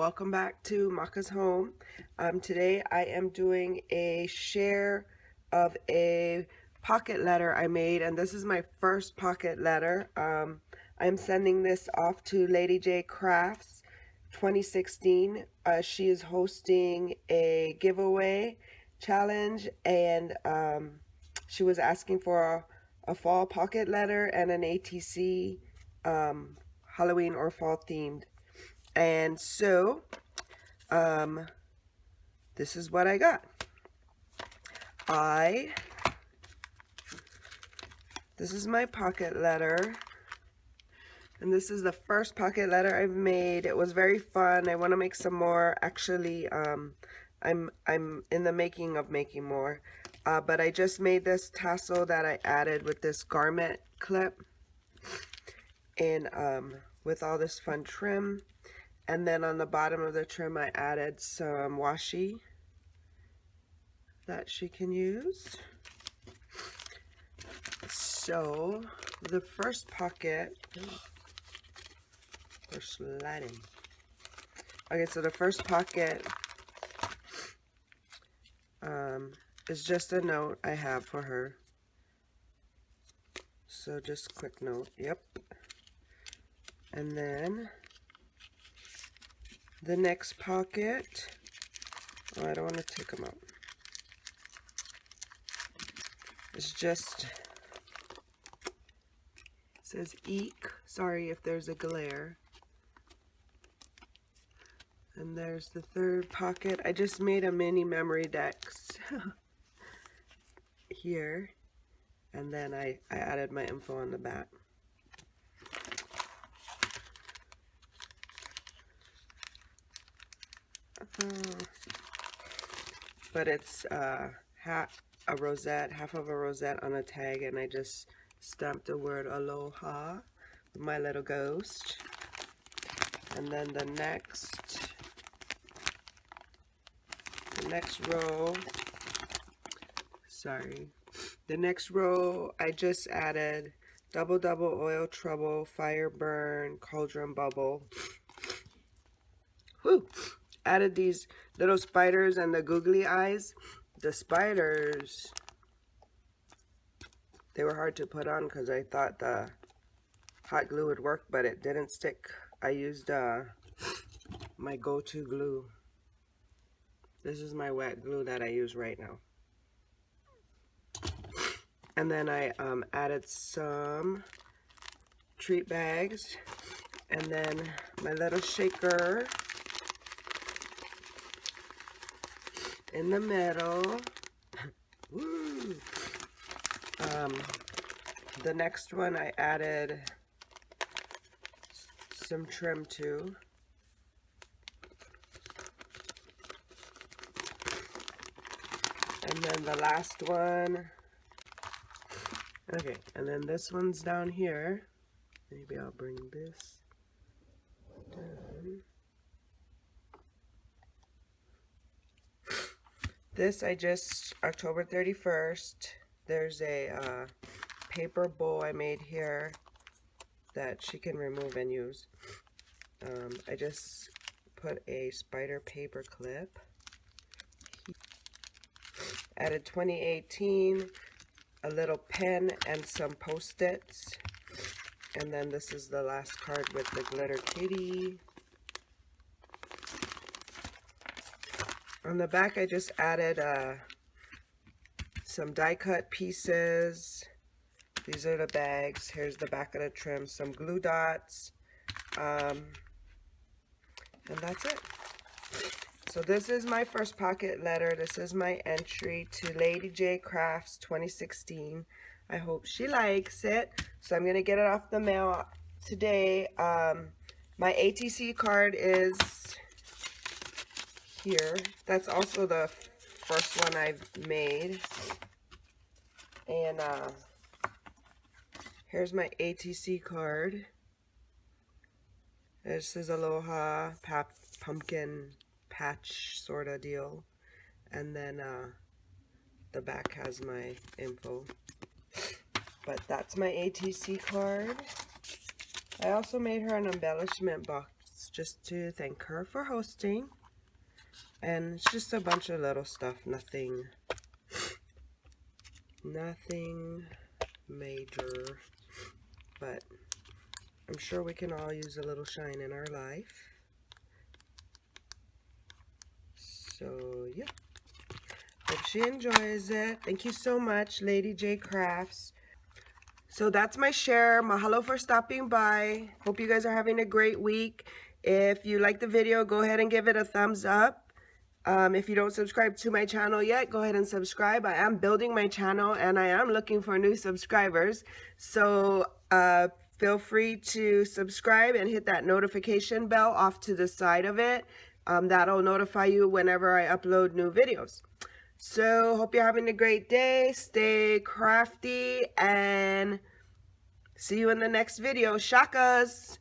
welcome back to Makaz Home. Today I am doing a share of a pocket letter I made, and this is my first pocket letter. I'm sending this off to Lady J Crafts 2016. She is hosting a giveaway challenge, and she was asking for a fall pocket letter and an ATC Halloween or fall themed. And so, this is what I got. This is my pocket letter. And this is the first pocket letter I've made. It was very fun. I want to make some more. Actually, I'm in the making of making more. But I just made this tassel that I added with this garment clip. And with all this fun trim. And then on the bottom of the trim, I added some washi that she can use. So the first pocket, we're sliding. Okay, so the first pocket is just a note I have for her. So just quick note, yep. And then the next pocket, oh, I don't want to take them out. It's just, it says eek. Sorry if there's a glare. And there's the third pocket. I just made a mini memory decks here. And then I added my info on the back. But it's half a rosette on a tag, and I just stamped the word Aloha with my little ghost. And then the next row, the next row I just added double oil trouble, fire burn, cauldron bubble. Whew. Added these little spiders and the googly eyes. The spiders, they were hard to put on because I thought the hot glue would work, but it didn't stick. I used my go-to glue. This is my wet glue that I use right now. And then I added some treat bags, and then my little shaker in the middle. Woo. The next one I added some trim to. And then the last one. Okay, and then this one's down here. Maybe I'll bring this down. This I just, October 31st, there's a paper bowl I made here that she can remove and use. I just put a spider paper clip. Added 2018, a little pen and some post-its. And then this is the last card with the glitter kitty. On the back, I just added some die cut pieces. These are the bags. Here's the back of the trim. Some glue dots. And that's it. So this is my first pocket letter. This is my entry to Lady J Crafts 2016. I hope she likes it. So I'm going to get it off the mail today. My ATC card is here. That's also the first one I've made. And here's my ATC card. This is Aloha pumpkin patch sort of deal. And then the back has my info. But that's my ATC card. I also made her an embellishment box gifts just to thank her for hosting. And it's just a bunch of little stuff, nothing major, but I'm sure we can all use a little shine in our life. So yeah, hope she enjoys it. Thank you so much, Lady J Crafts. So that's my share. Mahalo for stopping by. Hope you guys are having a great week. If you like the video, go ahead and give it a thumbs up. If you don't subscribe to my channel yet, go ahead and subscribe. I am building my channel and I am looking for new subscribers. So feel free to subscribe and hit that notification bell off to the side of it. That'll notify you whenever I upload new videos. So hope you're having a great day. Stay crafty and see you in the next video. Shakas!